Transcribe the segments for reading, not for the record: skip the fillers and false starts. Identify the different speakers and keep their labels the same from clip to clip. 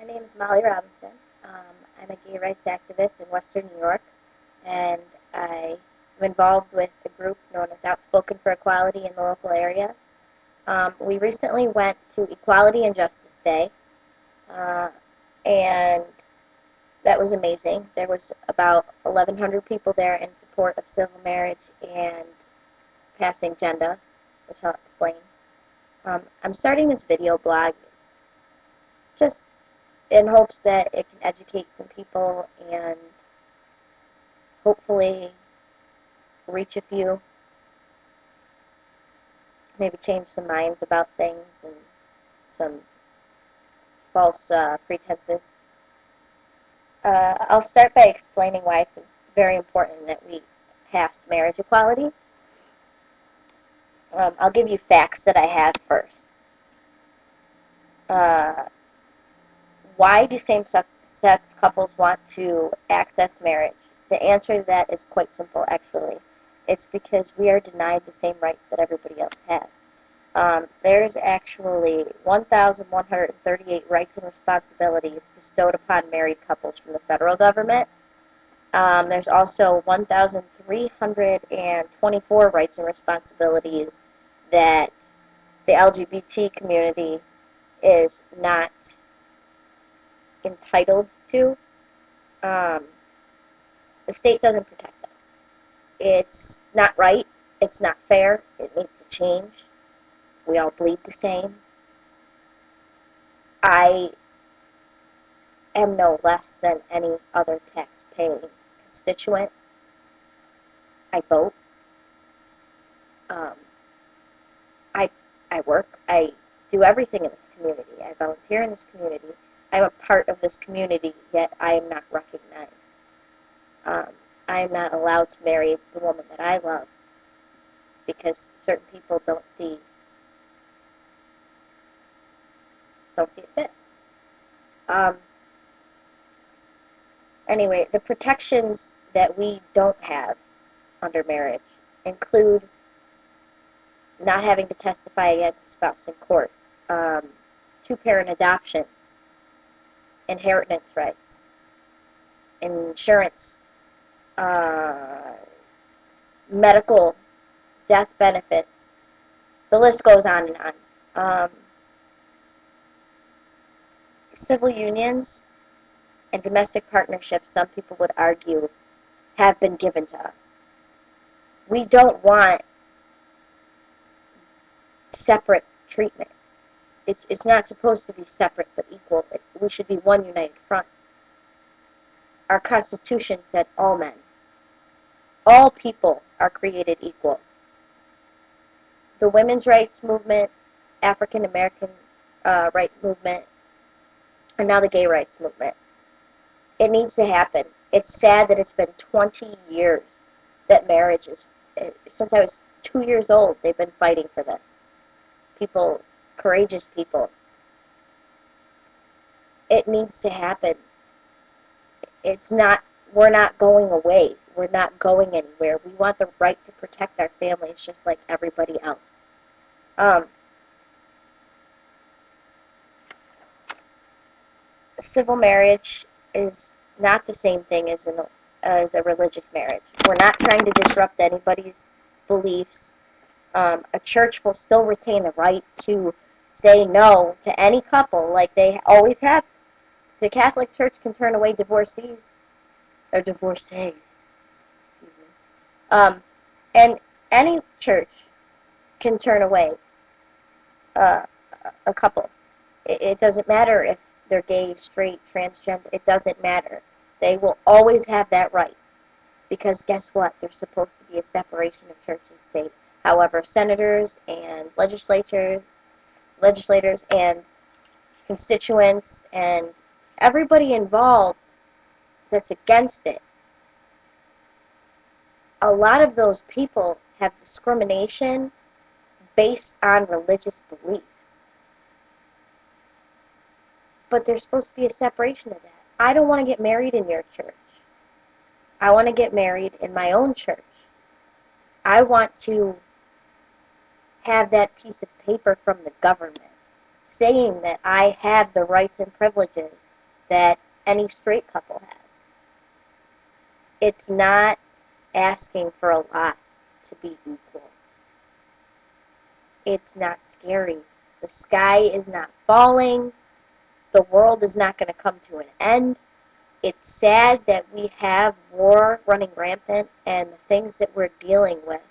Speaker 1: name is Molly Robinson. I'm a gay rights activist in Western New York, and I am involved with a group known as Outspoken for Equality in the local area. We recently went to Equality and Justice Day, uh, and that was amazing. There was about 1,100 people there in support of civil marriage and passing GENDA, which I'll explain. I'm starting this video blog just in hopes that it can educate some people and hopefully reach a few, maybe change some minds about things and some false pretenses. I'll start by explaining why it's very important that we pass marriage equality. I'll give you facts that I have first. Why do same-sex couples want to access marriage? The answer to that is quite simple, actually. It's because we are denied the same rights that everybody else has. There's actually 1,138 rights and responsibilities bestowed upon married couples from the federal government. There's also 1,324 rights and responsibilities that the LGBT community is not entitled to. The state doesn't protect us. It's not right. It's not fair. It needs to change. We all bleed the same. I am no less than any other tax-paying constituent. I vote. I work. I do everything in this community. I volunteer in this community. I'm a part of this community, yet I am not recognized. I am not allowed to marry the woman that I love because certain people don't see it fit. Anyway, the protections that we don't have under marriage include not having to testify against a spouse in court, two-parent adoptions, inheritance rights, insurance, medical, death benefits. The list goes on and on. Civil unions and domestic partnerships, some people would argue, have been given to us. We don't want separate treatment. It's not supposed to be separate but equal. We should be one united front. Our Constitution said all men, all people are created equal. The women's rights movement, African American right movement, and now the gay rights movement. It needs to happen. It's sad that it's been 20 years that marriage is, since I was 2 years old, they've been fighting for this. People, courageous people. It needs to happen. We're not going away. We're not going anywhere. We want the right to protect our families just like everybody else. Civil marriage is not the same thing as a religious marriage. We're not trying to disrupt anybody's beliefs. A church will still retain the right to say no to any couple like they always have. The Catholic Church can turn away divorcees, or divorcees, excuse me. And any church can turn away a couple. It doesn't matter if they're gay, straight, transgender. It doesn't matter. They will always have that right. Because guess what? There's supposed to be a separation of church and state. However, senators and legislators and constituents and everybody involved that's against it, a lot of those people have discrimination based on religious beliefs. But there's supposed to be a separation of that. I don't want to get married in your church. I want to get married in my own church. I want to have that piece of paper from the government saying that I have the rights and privileges that any straight couple has. It's not asking for a lot to be equal. It's not scary. The sky is not falling. The world is not going to come to an end. It's sad that we have war running rampant and the things that we're dealing with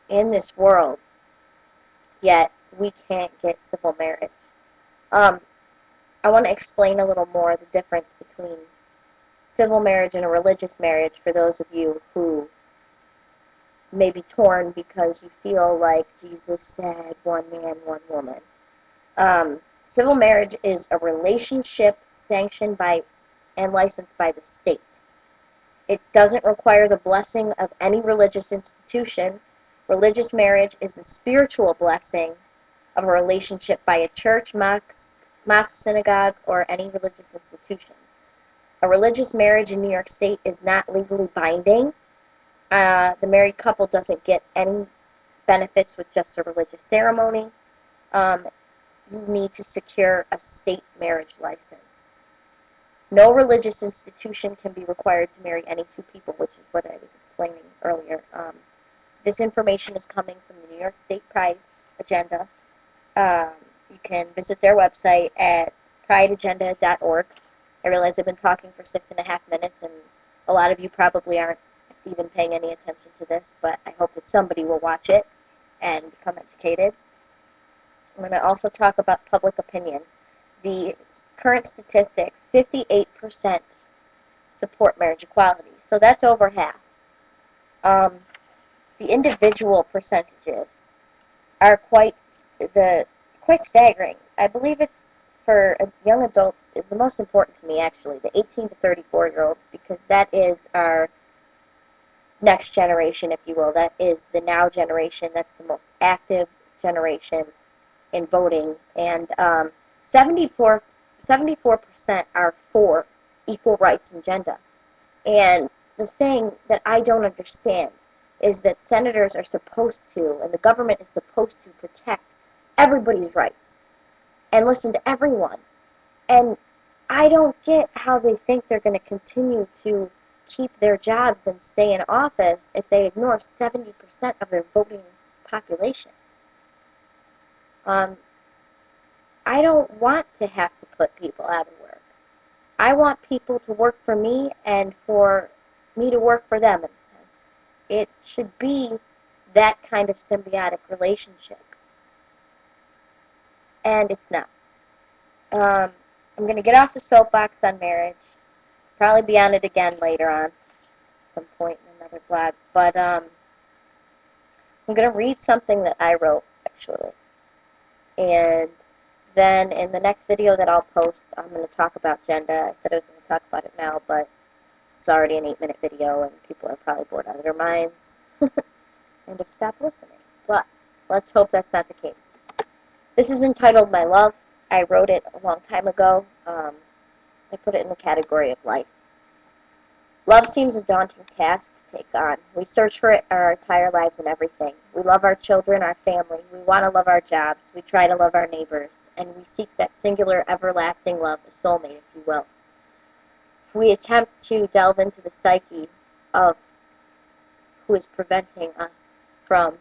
Speaker 1: in this world, yet we can't get civil marriage. I want to explain a little more the difference between civil marriage and a religious marriage for those of you who may be torn because you feel like Jesus said one man, one woman. Civil marriage is a relationship sanctioned by and licensed by the state. It doesn't require the blessing of any religious institution. Religious marriage is the spiritual blessing of a relationship by a church, mosque, synagogue, or any religious institution. A religious marriage in New York State is not legally binding. The married couple doesn't get any benefits with just a religious ceremony. You need to secure a state marriage license. No religious institution can be required to marry any two people, which is what I was explaining earlier. This information is coming from the New York State Pride Agenda. You can visit their website at prideagenda.org. I realize I've been talking for 6.5 minutes, and a lot of you probably aren't even paying any attention to this, but I hope that somebody will watch it and become educated. I'm going to also talk about public opinion. The current statistics, 58% support marriage equality, so that's over half. The individual percentages are quite staggering. I believe it's for young adults is the most important to me, actually, the 18 to 34-year-olds, because that is our next generation, if you will. That is the now generation. That's the most active generation in voting, and 74% are for equal rights and gender. And the thing that I don't understand is that senators are supposed to, and the government is supposed to protect everybody's rights and listen to everyone. And I don't get how they think they're going to continue to keep their jobs and stay in office if they ignore 70% of their voting population. I don't want to have to put people out of work. I want people to work for me and for me to work for them, in a sense. It should be that kind of symbiotic relationship. And it's not. I'm going to get off the soapbox on marriage. Probably be on it again later on, at some point in another blog. But I'm going to read something that I wrote, actually. And then in the next video that I'll post, I'm going to talk about GENDA. I said I was going to talk about it now, but it's already an 8-minute video, and people are probably bored out of their minds and have stopped listening. But let's hope that's not the case. This is entitled My Love. I wrote it a long time ago. I put it in the category of life. Love seems a daunting task to take on. We search for it our entire lives and everything. We love our children, our family. We want to love our jobs. We try to love our neighbors. And we seek that singular, everlasting love, a soulmate, if you will. We attempt to delve into the psyche of who is preventing us from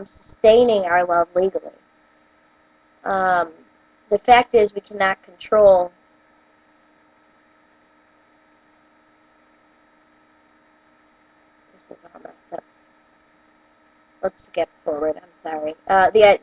Speaker 1: sustaining our love legally. The fact is we cannot control this is all messed up. Let's skip forward. I'm sorry.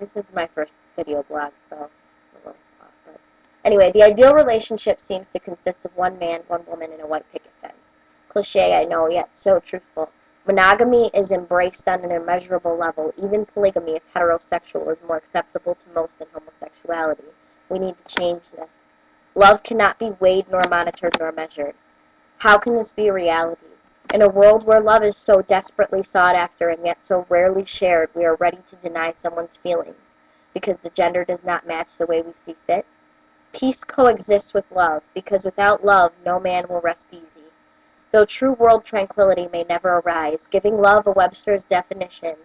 Speaker 1: This is my first video blog, so it's a little off. But anyway, the ideal relationship seems to consist of one man, one woman, and a white picket fence. Cliche, I know, yet so truthful. Monogamy is embraced on an immeasurable level. Even polygamy, if heterosexual, is more acceptable to most than homosexuality. We need to change this. Love cannot be weighed nor monitored nor measured. How can this be a reality? In a world where love is so desperately sought after and yet so rarely shared, we are ready to deny someone's feelings because the gender does not match the way we see fit. Peace coexists with love because without love, no man will rest easy. Though true world tranquility may never arise, giving love a Webster's definition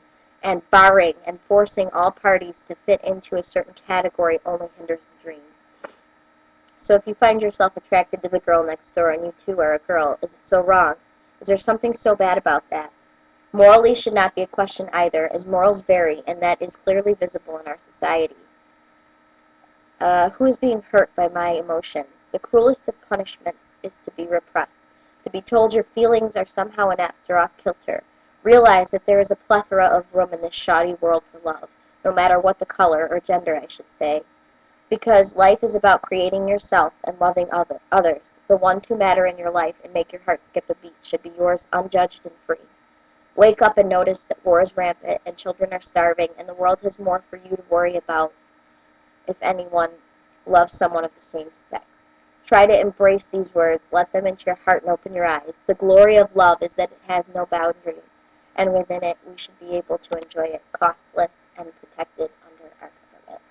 Speaker 1: and barring and forcing all parties to fit into a certain category only hinders the dream. So if you find yourself attracted to the girl next door and you too are a girl, is it so wrong? Is there something so bad about that? Morally should not be a question either, as morals vary, and that is clearly visible in our society. Who is being hurt by my emotions? The cruelest of punishments is to be repressed, to be told your feelings are somehow inept or off kilter. Realize that there is a plethora of room in this shoddy world for love, no matter what the color, or gender I should say. Because life is about creating yourself and loving others. The ones who matter in your life and make your heart skip a beat should be yours unjudged and free. Wake up and notice that war is rampant and children are starving and the world has more for you to worry about if anyone loves someone of the same sex. Try to embrace these words, let them into your heart and open your eyes. The glory of love is that it has no boundaries, and within it we should be able to enjoy it costless and protected under our government.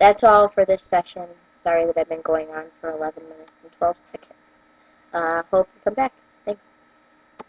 Speaker 1: That's all for this session. Sorry that I've been going on for 11 minutes and 12 seconds. Hope you come back. Thanks.